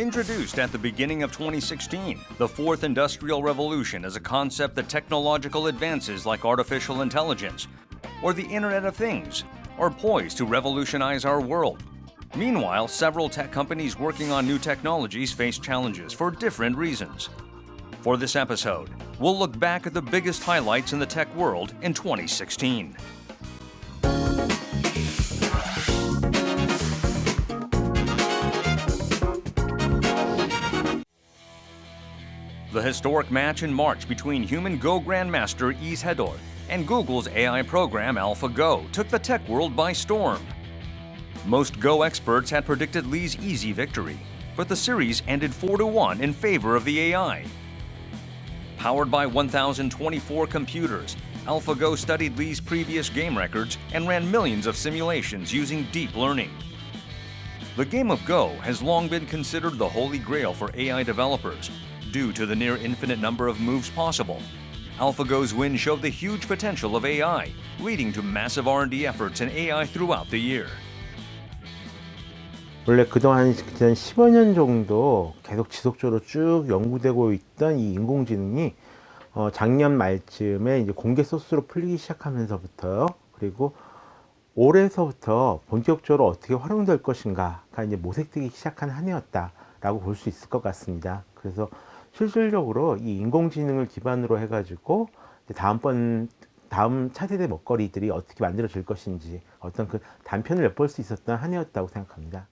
Introduced at the beginning of 2016, the fourth industrial revolution is a concept that technological advances like artificial intelligence or the Internet of Things are poised to revolutionize our world. Meanwhile, several tech companies working on new technologies face challenges for different reasons. For this episode, we'll look back at the biggest highlights in the tech world in 2016. The historic match in March between human Go grandmaster Sedol and Google's AI program AlphaGo took the tech world by storm. Most Go experts had predicted Lee's easy victory, but the series ended 4-1 in favor of the AI. Powered by 1,024 computers, AlphaGo studied Lee's previous game records and ran millions of simulations using deep learning. The game of Go has long been considered the holy grail for AI developers, due to the near infinite number of moves possible. AlphaGo's win showed the huge potential of AI, leading to massive R&D efforts in AI throughout the year. 원래 그동안 15년 정도 계속 지속적으로 쭉 연구되고 있던 이 인공지능이 작년 말쯤에 이제 공개 소스로 풀리기 시작하면서부터요. 그리고 올해서부터 본격적으로 어떻게 활용될 것인가가 이제 모색되기 시작한 한 해였다라고 볼 수 있을 것 같습니다. 그래서 실질적으로 이 인공지능을 기반으로 해가지고 다음 차세대 먹거리들이 어떻게 만들어질 것인지 어떤 그 단편을 엿볼 수 있었던 한 해였다고 생각합니다.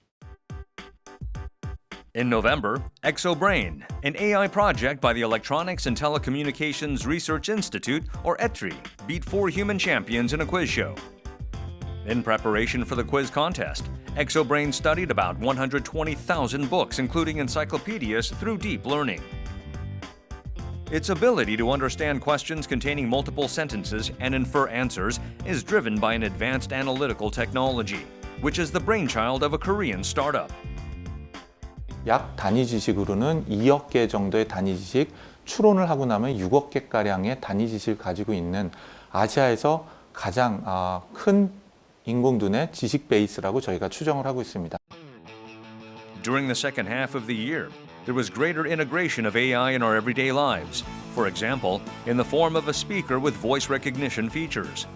In November, ExoBrain, an AI project by the Electronics and Telecommunications Research Institute, or ETRI, beat 4 human champions in a quiz show. In preparation for the quiz contest, ExoBrain studied about 120,000 books, including encyclopedias, through deep learning. Its ability to understand questions containing multiple sentences and infer answers is driven by an advanced analytical technology, which is the brainchild of a Korean startup. 약 단위 지식으로는 2억 개 정도의 단위 지식, 추론을 하고 나면 6억 개가량의 단위 지식을 가지고 있는 아시아에서 가장 큰 인공두뇌 지식 베이스라고 저희가 추정을 하고 있습니다. During the second half of the year, there was greater integration of AI in our everyday lives, for example, in the form of a speaker with voice recognition features.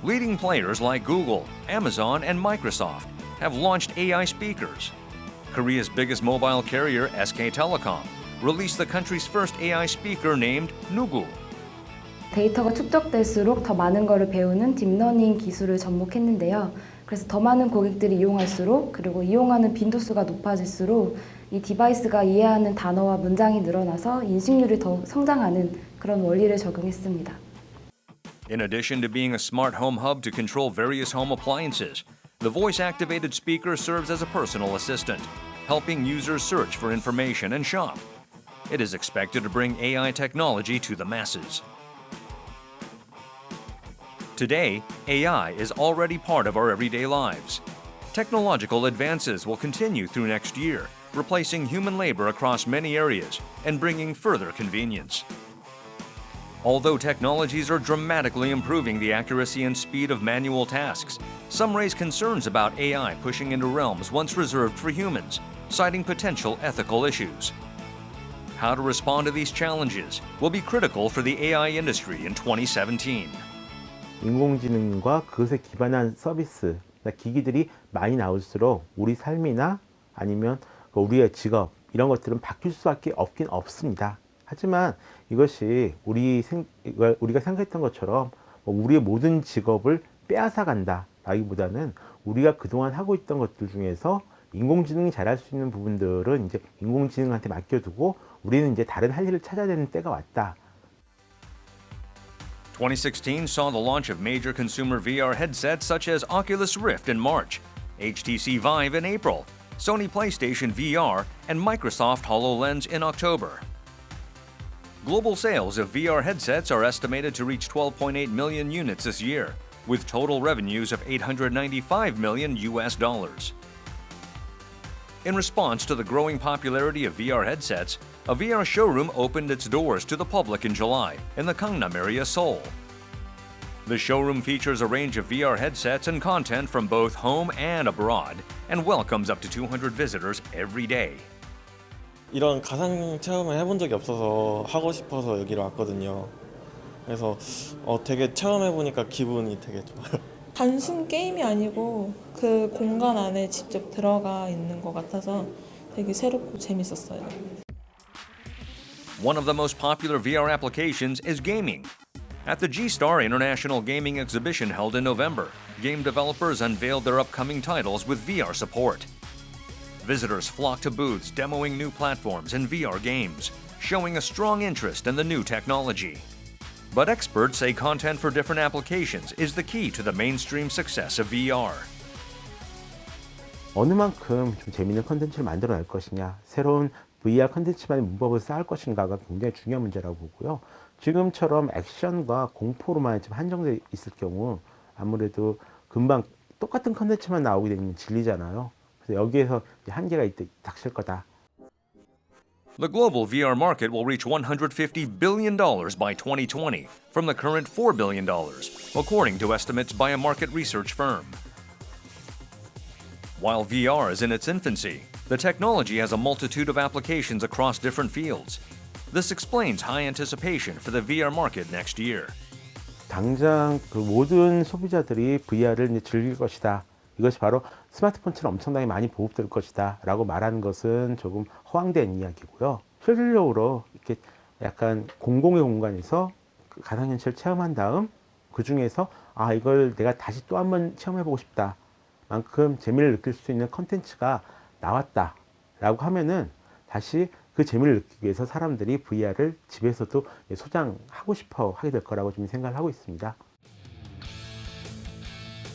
Leading players like Google, Amazon, and Microsoft have launched AI speakers. Korea's biggest mobile carrier, SK Telecom, released the country's first AI speaker named 누구. 데이터가 축적될수록 더 많은 것을 배우는 딥러닝 기술을 접목했는데요. 그래서 더 많은 고객들이 이용할수록 그리고 이용하는 빈도수가 높아질수록 이 디바이스가 이해하는 단어와 문장이 늘어나서 인식률이 더 성장하는 그런 원리를 적용했습니다. In addition to being a smart home hub to control various home appliances, the voice-activated speaker serves as a personal assistant, helping users search for information and shop. It is expected to bring AI technology to the masses. Today, AI is already part of our everyday lives. Technological advances will continue through next year, replacing human labor across many areas and bringing further convenience. Although technologies are dramatically improving the accuracy and speed of manual tasks, some raise concerns about AI pushing into realms once reserved for humans, citing potential ethical issues. How to respond to these challenges will be critical for the AI industry in 2017. 인공지능과 그것에 기반한 서비스, 기기들이 많이 나올수록 우리 삶이나 아니면 우리의 직업 이런 것들은 바뀔 수밖에 없긴 없습니다. 하지만 이것이 우리가 생각했던 것처럼 우리의 모든 직업을 빼앗아 간다라기보다는 우리가 그동안 하고 있던 것들 중에서 인공지능이 잘할 수 있는 부분들은 이제 인공지능한테 맡겨두고 우리는 이제 다른 할 일을 찾아야 되는 때가 왔다. 2016 saw the launch of major consumer VR headsets such as Oculus Rift in March, HTC Vive in April, Sony PlayStation VR, and Microsoft HoloLens in October. Global sales of VR headsets are estimated to reach 12.8 million units this year, with total revenues of $895 million. In response to the growing popularity of VR headsets, a VR showroom opened its doors to the public in July in the Gangnam area, Seoul. The showroom features a range of VR headsets and content from both home and abroad and welcomes up to 200 visitors every day. 이런 가상 체험을 해본 적이 없어서 하고 싶어서 여기로 왔거든요. 그래서 되게 체험해보니까 기분이 되게 좋아요. 단순 게임이 아니고 그 공간 안에 직접 들어가 있는 것 같아서 되게 새롭고 재밌었어요. One of the most popular VR applications is gaming. At the G-Star International Gaming Exhibition held in November, game developers unveiled their upcoming titles with VR support. Visitors flocked to booths demoing new platforms and VR games, showing a strong interest in the new technology. But experts say content for different applications is the key to the mainstream success of VR. 어느 만큼 좀 재미있는 컨텐츠를 만들어낼 것이냐, 새로운 VR 컨텐츠만의 문법을 쌓을 것인가가 굉장히 중요한 문제라고 보고요. 지금처럼 액션과 공포로만 좀 한정돼 있을 경우 아무래도 금방 똑같은 컨텐츠만 나오게 되면 질리잖아요. 그래서 여기에서 한계가 닥칠 거다. The global VR market will reach $150 billion by 2020 from the current $4 billion, according to estimates by a market research firm. While VR is in its infancy, the technology has a multitude of applications across different fields. This explains high anticipation for the VR market next year. 당장 그 모든 소비자들이 VR을 즐길 것이다. 이것이 바로 스마트폰처럼 엄청나게 많이 보급될 것이다 라고 말하는 것은 조금 허황된 이야기고요. 실질적으로 이렇게 약간 공공의 공간에서 가상현실을 체험한 다음 그 중에서 이걸 내가 다시 또 한번 체험해보고 싶다 만큼 재미를 느낄 수 있는 컨텐츠가 나왔다 라고 하면은 다시 그 재미를 느끼기 위해서 사람들이 VR을 집에서도 소장하고 싶어 하게 될 거라고 좀 생각을 하고 있습니다.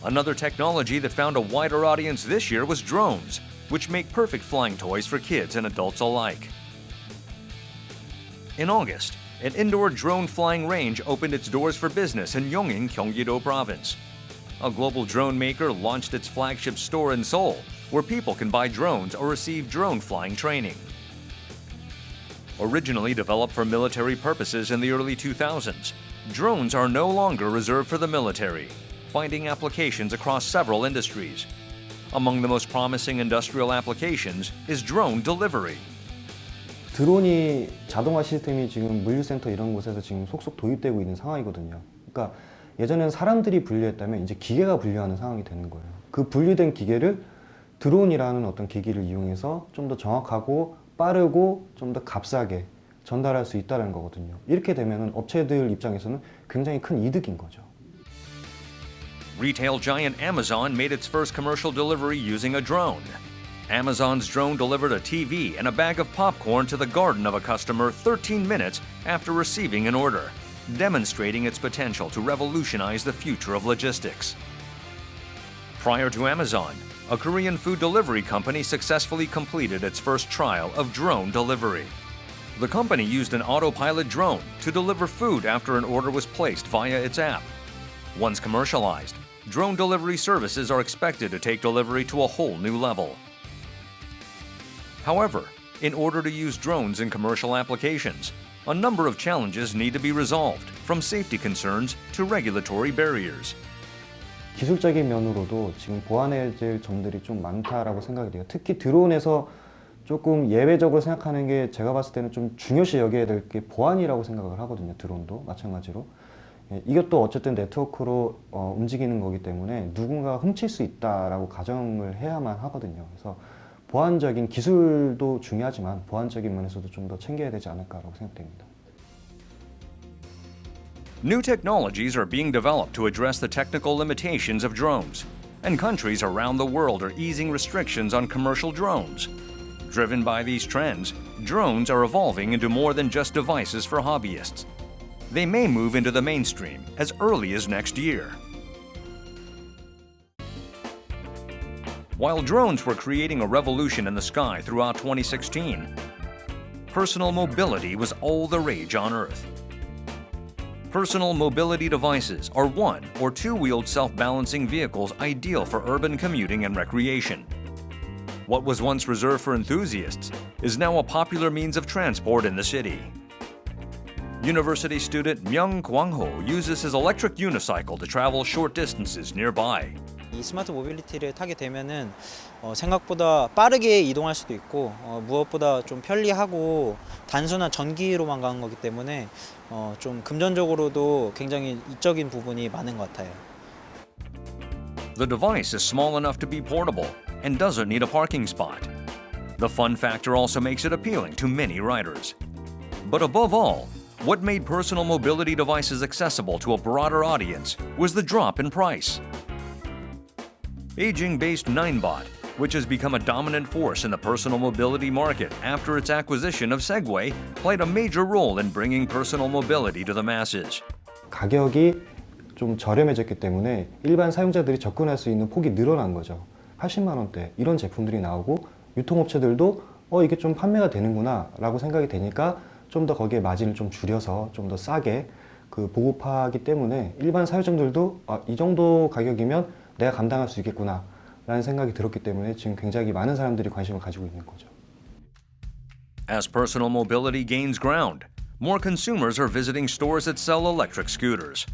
Another technology that found a wider audience this year was drones, which make perfect flying toys for kids and adults alike. In August, an indoor drone flying range opened its doors for business in Yongin, Gyeonggi-do Province. A global drone maker launched its flagship store in Seoul, where people can buy drones or receive drone flying training. Originally developed for military purposes in the early 2000s, drones are no longer reserved for the military, finding applications across several industries. Among the most promising industrial applications is drone delivery. 드론이 자동화 시스템이 지금 물류센터 이런 곳에서 지금 속속 도입되고 있는 상황이거든요. 그러니까 예전에는 사람들이 분류했다면 이제 기계가 분류하는 상황이 되는 거예요. 그 분류된 기계를 드론이라는 어떤 기기를 이용해서 좀 더 정확하고 빠르고 좀 더 값싸게 전달할 수 있다는 거거든요. 이렇게 되면 업체들 입장에서는 굉장히 큰 이득인 거죠. Retail giant Amazon made its first commercial delivery using a drone. Amazon's drone delivered a TV and a bag of popcorn to the garden of a customer 13 minutes after receiving an order, demonstrating its potential to revolutionize the future of logistics. Prior to Amazon, a Korean food delivery company successfully completed its first trial of drone delivery. The company used an Autopilot drone to deliver food after an order was placed via its app. Once commercialized, drone delivery services are expected to take delivery to a whole new level. However, in order to use drones in commercial applications, a number of challenges need to be resolved, from safety concerns to regulatory barriers. 기술적인 면으로도 지금 보완해야 될 점들이 좀 많다라고 생각이 돼요. 특히 드론에서 조금 예외적으로 생각하는 게 제가 봤을 때는 좀 중요시 여겨야 될 게 보안이라고 생각을 하거든요. 드론도 마찬가지로. 이것도 어쨌든 네트워크로 움직이는 거기 때문에 누군가가 훔칠 수 있다라고 가정을 해야만 하거든요. 그래서 보안적인 기술도 중요하지만 보안적인 면에서도 좀 더 챙겨야 되지 않을까라고 생각됩니다. New technologies are being developed to address the technical limitations of drones, and countries around the world are easing restrictions on commercial drones. Driven by these trends, drones are evolving into more than just devices for hobbyists. They may move into the mainstream as early as next year. While drones were creating a revolution in the sky throughout 2016, personal mobility was all the rage on Earth. Personal mobility devices are one- or two-wheeled self-balancing vehicles ideal for urban commuting and recreation. What was once reserved for enthusiasts is now a popular means of transport in the city. University student Myung Kwang-ho uses his electric unicycle to travel short distances nearby. 이 스마트 모빌리티를 타게 되면은 생각보다 빠르게 이동할 수도 있고 무엇보다 좀 편리하고 단순한 전기로만 가는 거기 때문에 좀 금전적으로도 굉장히 이적인 부분이 많은 것 같아요. The device is small enough to be portable and doesn't need a parking spot. The fun factor also makes it appealing to many riders. But above all, what made personal mobility devices accessible to a broader audience was the drop in price. Beijing-based Ninebot, which has become a dominant force in the personal mobility market after its acquisition of Segway, played a major role in bringing personal mobility to the masses. 가격이 좀 저렴해졌기 때문에 일반 사용자들이 접근할 수 있는 폭이 늘어난 거죠. 80만 원대 이런 제품들이 나오고 유통업체들도 이게 좀 판매가 되는구나 라고 생각이 되니까 좀 더 거기에 마진을 좀 줄여서 좀 더 싸게 보급하기 때문에 일반 사용자들도 이 정도 가격이면 내가 감당할 수 있겠구나 라는 생각이 들었기 때문에 지금 굉장히 많은 사람들이 관심을 가지고 있는 거죠. As personal mobility gains ground, more consumers are visiting stores that sell electric scooters.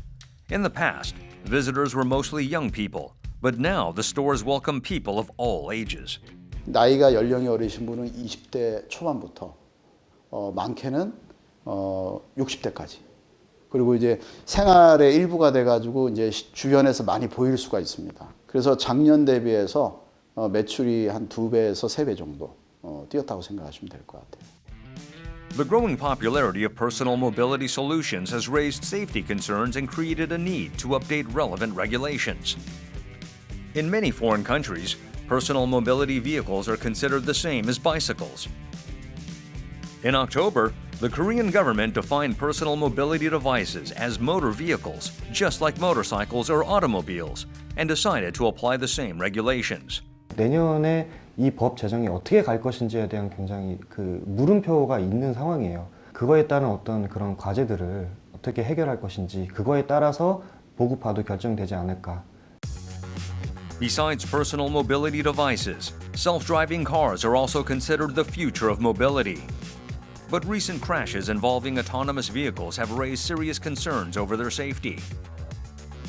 In the past, visitors were mostly young people, but now the stores welcome people of all ages. 나이가 연령이 어리신 분은 20대 초반부터 많게는 60대까지. 그리고 이제 생활의 일부가 돼가지고 이제 주변에서 많이 보일 수가 있습니다. 그래서 작년 대비해서 매출이 한 2배에서 3배 정도 뛰었다고 생각하시면 될 것 같아요. The growing popularity of personal mobility solutions has raised safety concerns and created a need to update relevant regulations. In many foreign countries, personal mobility vehicles are considered the same as bicycles. In October, the Korean government defined personal mobility devices as motor vehicles, just like motorcycles or automobiles, and decided to apply the same regulations. 내년에 이 법 제정이 어떻게 갈 것인지에 대한 굉장히 물음표가 있는 상황이에요. 그거에 따른 어떤 그런 과제들을 어떻게 해결할 것인지 그거에 따라서 보급화도 결정되지 않을까. Besides personal mobility devices, self-driving cars are also considered the future of mobility. But recent crashes involving autonomous vehicles have raised serious concerns over their safety.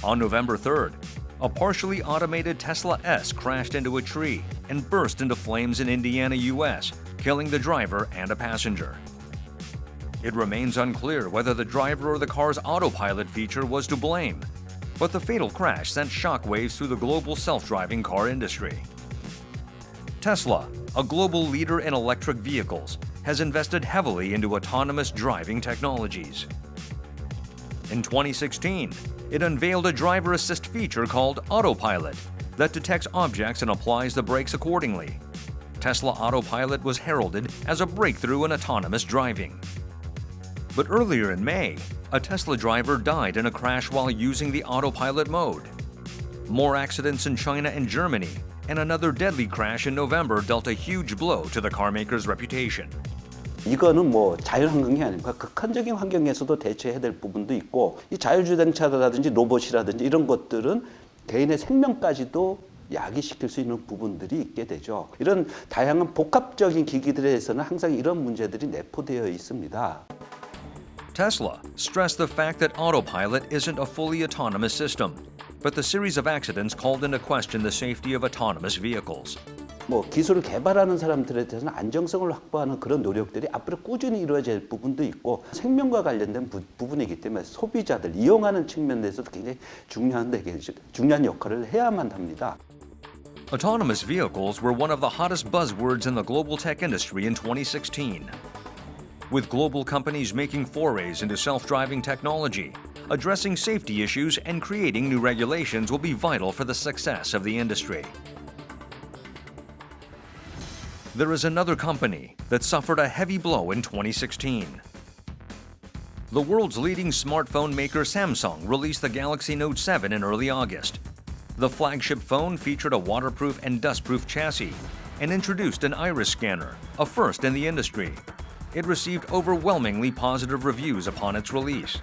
On November 3rd, a partially automated Tesla S crashed into a tree and burst into flames in Indiana, US, killing the driver and a passenger. It remains unclear whether the driver or the car's autopilot feature was to blame, but the fatal crash sent shockwaves through the global self-driving car industry. Tesla, a global leader in electric vehicles, has invested heavily into autonomous driving technologies. In 2016, it unveiled a driver assist feature called Autopilot that detects objects and applies the brakes accordingly. Tesla Autopilot was heralded as a breakthrough in autonomous driving. But earlier in May, a Tesla driver died in a crash while using the autopilot mode. More accidents in China and Germany, and another deadly crash in November dealt a huge blow to the carmaker's reputation. 이거는 자연 환경이 아닙니까? 극한적인 환경에서도 대처해야 될 부분도 있고 이 자율주행차라든지 로봇이라든지 이런 것들은 개인의 생명까지도 야기시킬 수 있는 부분들이 있게 되죠. 이런 다양한 복합적인 기기들에서는 항상 이런 문제들이 내포되어 있습니다. Tesla stressed the fact that Autopilot isn't a fully autonomous system, but the series of accidents called into question the safety of autonomous vehicles. 기술을 개발하는 사람들에 대해서는 안정성을 확보하는 그런 노력들이 앞으로 꾸준히 이루어질 부분도 있고 생명과 관련된 부분이기 때문에 소비자들, 이용하는 측면에서도 굉장히 중요한 역할을 해야만 합니다. Autonomous vehicles were one of the hottest buzzwords in the global tech industry in 2016. With global companies making forays into self-driving technology, addressing safety issues and creating new regulations will be vital for the success of the industry. There is another company that suffered a heavy blow in 2016. The world's leading smartphone maker Samsung released the Galaxy Note 7 in early August. The flagship phone featured a waterproof and dustproof chassis and introduced an iris scanner, a first in the industry. It received overwhelmingly positive reviews upon its release.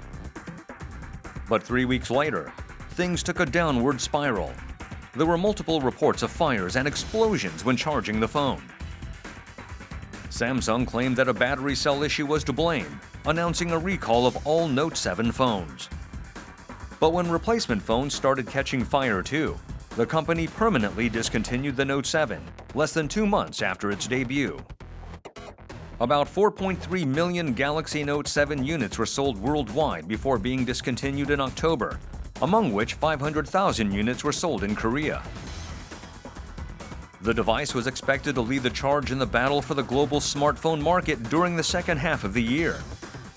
But 3 weeks later, things took a downward spiral. There were multiple reports of fires and explosions when charging the phone. Samsung claimed that a battery cell issue was to blame, announcing a recall of all Note 7 phones. But when replacement phones started catching fire too, the company permanently discontinued the Note 7, less than 2 months after its debut. About 4.3 million Galaxy Note 7 units were sold worldwide before being discontinued in October, among which 500,000 units were sold in Korea. The device was expected to lead the charge in the battle for the global smartphone market during the second half of the year.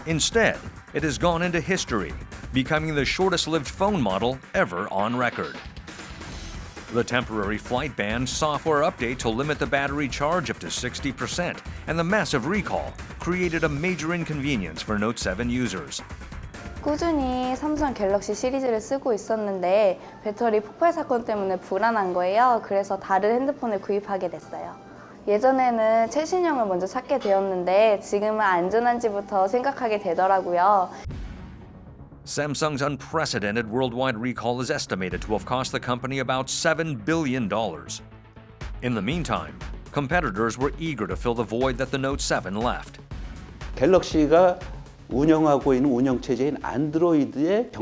Instead, it has gone into history, becoming the shortest-lived phone model ever on record. The temporary flight ban, software update to limit the battery charge up to 60%, and the massive recall created a major inconvenience for Note 7 users. 꾸준히 삼성 갤럭시 시리즈를 쓰고 있었는데 배터리 폭발 사건 때문에 불안한 거예요. 그래서 다른 핸드폰을 구입하게 됐어요. 예전에는 최신형을 먼저 찾게 되었는데 지금은 안전한지부터 생각하게 되더라고요. Samsung's unprecedented worldwide recall is estimated to have cost the company about $7 billion. In the meantime, competitors were eager to fill the void that the Note 7 left. 갤럭시가 운영하고 있는 운영체제인 안드로이드의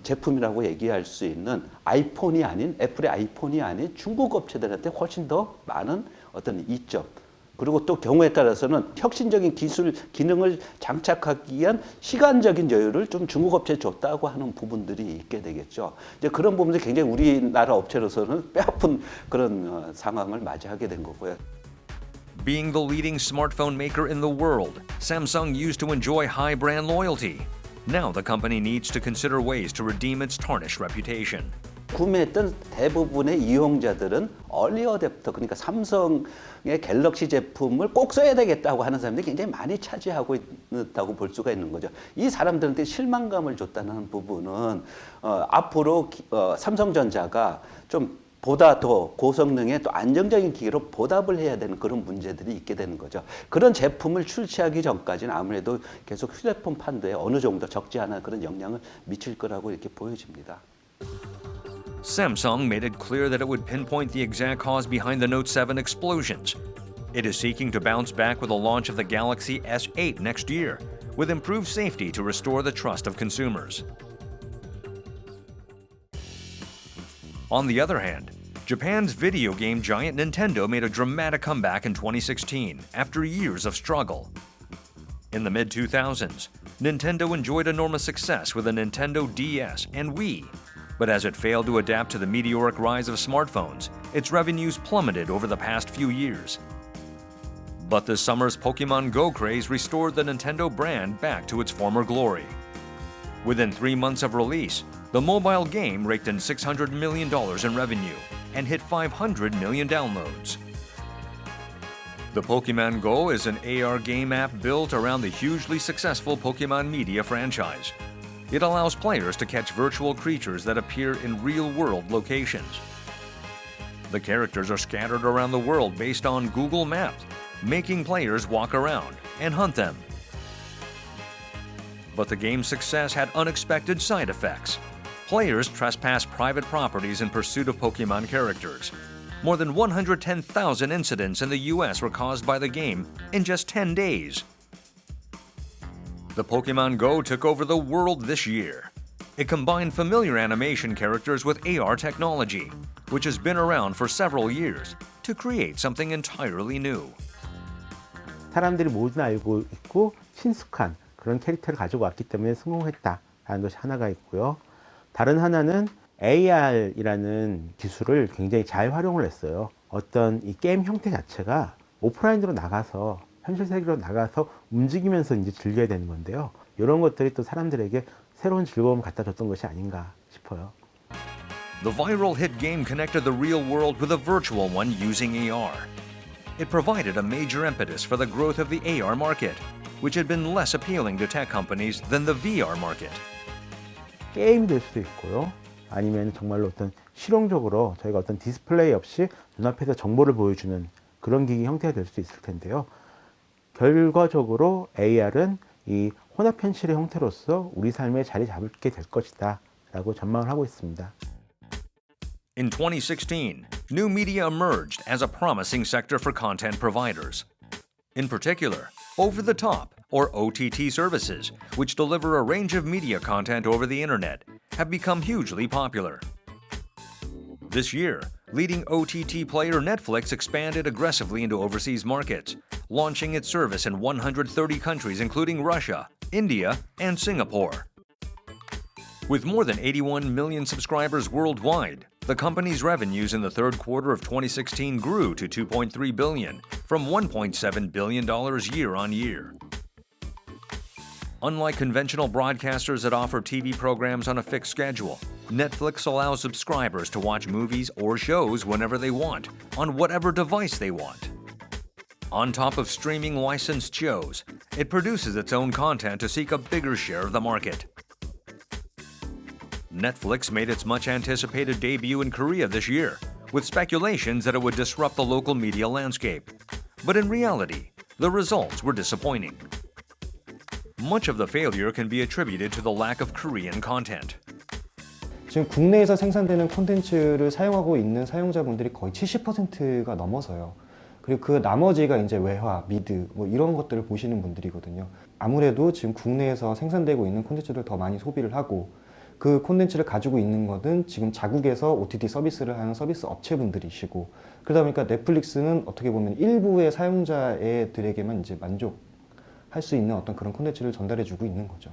제품이라고 얘기할 수 있는 아이폰이 아닌, 애플의 아이폰이 아닌 중국 업체들한테 훨씬 더 많은 어떤 이점, 그리고 또 경우에 따라서는 혁신적인 기술, 기능을 장착하기 위한 시간적인 여유를 좀 중국 업체에 줬다고 하는 부분들이 있게 되겠죠. 이제 그런 부분들이 굉장히 우리나라 업체로서는 뼈아픈 그런 상황을 맞이하게 된 거고요. Being the leading smartphone maker in the world, Samsung used to enjoy high brand loyalty. Now the company needs to consider ways to redeem its tarnished reputation. 구매했던 대부분의 이용자들은 얼리 어댑터, 그러니까 삼성의 갤럭시 제품을 꼭 써야 되겠다고 하는 사람들이 굉장히 많이 차지하고 있다고 볼 수가 있는 거죠. 이 사람들한테 실망감을 줬다는 부분은 앞으로 삼성전자가 좀 보다 더 고성능의 또 안정적인 기기로 보답을 해야 되는 그런 문제들이 있게 되는 거죠. 그런 제품을 출시하기 전까지는 아무래도 계속 휴대폰 판도에 어느 정도 적지 않은 그런 영향을 미칠 거라고 이렇게 보여집니다. Samsung made it clear that it would pinpoint the exact cause behind the Note 7 explosions. It is seeking to bounce back with the launch of the Galaxy S8 next year, with improved safety to restore the trust of consumers. On the other hand, Japan's video game giant Nintendo made a dramatic comeback in 2016 after years of struggle. In the mid-2000s, Nintendo enjoyed enormous success with the Nintendo DS and Wii, but as it failed to adapt to the meteoric rise of smartphones, its revenues plummeted over the past few years. But this summer's Pokemon Go craze restored the Nintendo brand back to its former glory. Within 3 months of release, the mobile game raked in $600 million in revenue and hit 500 million downloads. The Pokemon Go is an AR game app built around the hugely successful Pokemon media franchise. It allows players to catch virtual creatures that appear in real-world locations. The characters are scattered around the world based on Google Maps, making players walk around and hunt them. But the game's success had unexpected side effects. Players trespassed private properties in pursuit of Pokemon characters. More than 110,000 incidents in the US were caused by the game in just 10 days. The Pokemon Go took over the world this year. It combined familiar animation characters with AR technology, which has been around for several years, to create something entirely new. 사람들이 모두 알고 있고 친숙한 그런 캐릭터를 가지고 왔기 때문에 성공했다라는 것이 하나가 있고요. 다른 하나는 AR이라는 기술을 굉장히 잘 활용을 했어요. 어떤 이 게임 형태 자체가 오프라인으로 나가서 현실 세계로 나가서 움직이면서 이제 즐겨야 되는 건데요. 이런 것들이 또 사람들에게 새로운 즐거움을 갖다 줬던 것이 아닌가 싶어요. The viral hit game connected the real world with a virtual one using AR. It provided a major impetus for the growth of the AR market, which had been less appealing to tech companies than the VR market. 게임이 될 수도 있고요. 아니면 정말로 어떤 실용적으로 저희가 어떤 디스플레이 없이 눈앞에서 정보를 보여주는 그런 기기 형태가 될 수도 있을 텐데요. 결과적으로 AR은 이 혼합 현실의 형태로서 우리 삶에 자리 잡게 될 것이다 라고 전망을 하고 있습니다. In 2016, new media emerged as a promising sector for content providers. In particular, over-the-top or OTT services, which deliver a range of media content over the internet, have become hugely popular. This year, leading OTT player Netflix expanded aggressively into overseas markets, launching its service in 130 countries including Russia, India, and Singapore. With more than 81 million subscribers worldwide, the company's revenues in the third quarter of 2016 grew to $2.3 billion from $1.7 billion year-on-year. Unlike conventional broadcasters that offer TV programs on a fixed schedule, Netflix allows subscribers to watch movies or shows whenever they want, on whatever device they want. On top of streaming licensed shows, it produces its own content to seek a bigger share of the market. Netflix made its much-anticipated debut in Korea this year, with speculations that it would disrupt the local media landscape. But in reality, the results were disappointing. Much of the failure can be attributed to the lack of Korean content. 지금 국내에서 생산되는 콘텐츠를 사용하고 있는 사용자분들이 거의 70%가 넘어서요. 그리고 그 나머지가 이제 외화, 미드 뭐 이런 것들을 보시는 분들이거든요. 아무래도 지금 국내에서 생산되고 있는 콘텐츠를 더 많이 소비를 하고 그 콘텐츠를 가지고 있는 것은 지금 자국에서 OTT 서비스를 하는 서비스 업체분들이시고 그러다 보니까 넷플릭스는 어떻게 보면 일부의 사용자들에게만 이제 만족할 수 있는 어떤 그런 콘텐츠를 전달해주고 있는 거죠.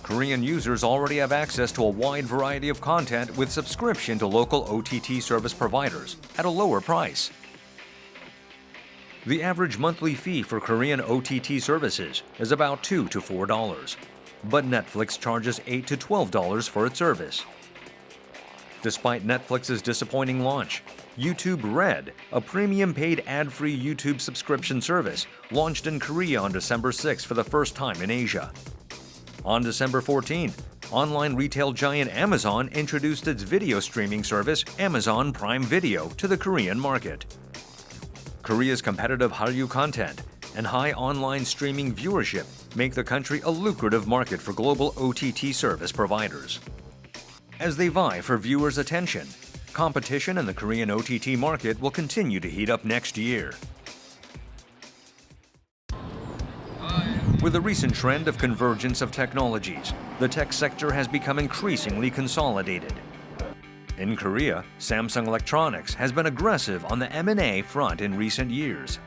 Korean users already have access to a wide variety of content with subscription to local OTT service providers at a lower price. The average monthly fee for Korean OTT services is about $2 to $4, but Netflix charges $8 to $12 for its service. Despite Netflix's disappointing launch, YouTube Red, a premium paid ad-free YouTube subscription service, launched in Korea on December 6 for the first time in Asia. On December 14th, online retail giant Amazon introduced its video streaming service, Amazon Prime Video, to the Korean market. Korea's competitive Hallyu content and high online streaming viewership make the country a lucrative market for global OTT service providers. As they vie for viewers' attention, competition in the Korean OTT market will continue to heat up next year. With the recent trend of convergence of technologies, the tech sector has become increasingly consolidated. In Korea, Samsung Electronics has been aggressive on the M&A front in recent years.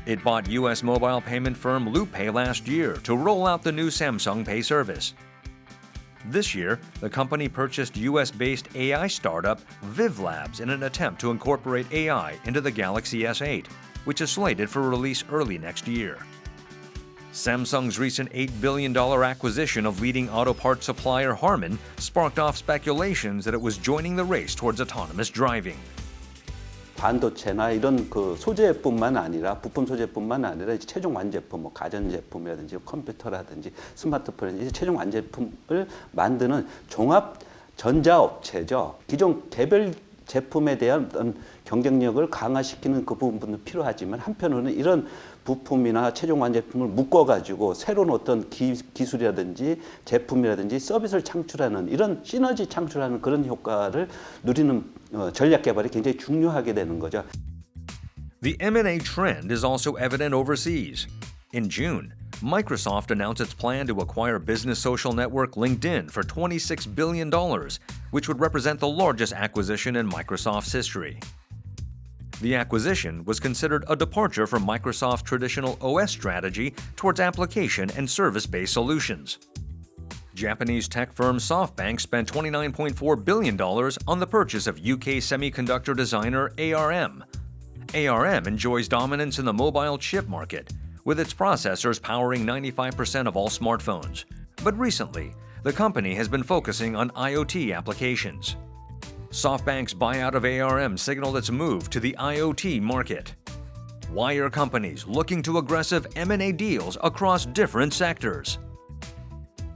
It bought U.S. mobile payment firm LoopPay last year to roll out the new Samsung Pay service. This year, the company purchased U.S.-based AI startup Viv Labs in an attempt to incorporate AI into the Galaxy S8, which is slated for release early next year. Samsung's recent $8 billion acquisition of leading auto parts supplier Harman sparked off speculations that it was joining the race towards autonomous driving. 반도체나 이런 그 소재뿐만 아니라 부품 소재뿐만 아니라 이제 최종 완제품, 뭐 가전제품이라든지 컴퓨터라든지 스마트폰이라든지 최종 완제품을 만드는 종합 전자업체죠. 기존 개별 제품에 대한 어떤 경쟁력을 강화시키는 그 부분도 필요하지만 한편으로는 이런 부품이나 최종 완제품을 묶어가지고 새로운 어떤 기술이라든지 제품이라든지 서비스를 창출하는 이런 시너지 창출하는 그런 효과를 누리는 전략 개발이 굉장히 중요하게 되는 거죠. The M&A trend is also evident overseas. In June, Microsoft announced its plan to acquire business social network LinkedIn for $26 billion, which would represent the largest acquisition in Microsoft's history. The acquisition was considered a departure from Microsoft's traditional OS strategy towards application and service-based solutions. Japanese tech firm SoftBank spent $29.4 billion on the purchase of UK semiconductor designer ARM. ARM enjoys dominance in the mobile chip market, with its processors powering 95% of all smartphones. But recently, the company has been focusing on IoT applications. SoftBank's buyout of ARM signaled its move to the IoT market. Why are companies looking to aggressive M&A deals across different sectors?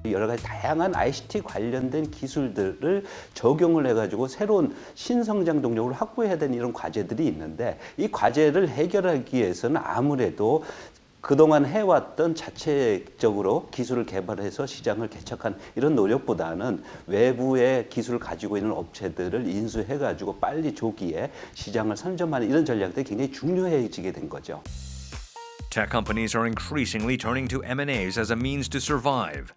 여러 가지 다양한 ICT 관련된 기술들을 적용을 해가지고 새로운 신성장 동력을 확보해야 되는 이런 과제들이 있는데 이 과제를 해결하기 위해서는 아무래도 그동안 해왔던 자체적으로 기술을 개발해서 시장을 개척한 이런 노력보다는 외부의 기술을 가지고 있는 업체들을 인수해가지고 빨리 조기에 시장을 선점하는 이런 전략들이 굉장히 중요해지게 된 거죠. Tech companies are increasingly turning to M&As as a means to survive.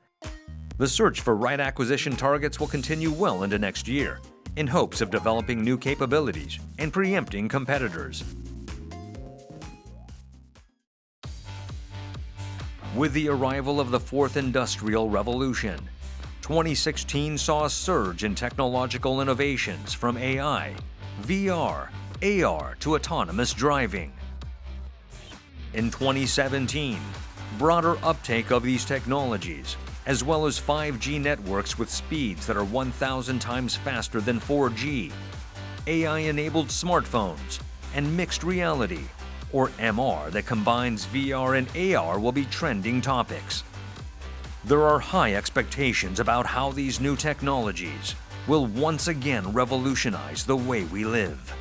The search for right acquisition targets will continue well into next year, in hopes of developing new capabilities and preempting competitors. With the arrival of the Fourth Industrial Revolution, 2016 saw a surge in technological innovations from AI, VR, AR to autonomous driving. In 2017, broader uptake of these technologies, as well as 5G networks with speeds that are 1,000 times faster than 4G, AI-enabled smartphones, and mixed reality, or MR, that combines VR and AR will be trending topics. There are high expectations about how these new technologies will once again revolutionize the way we live.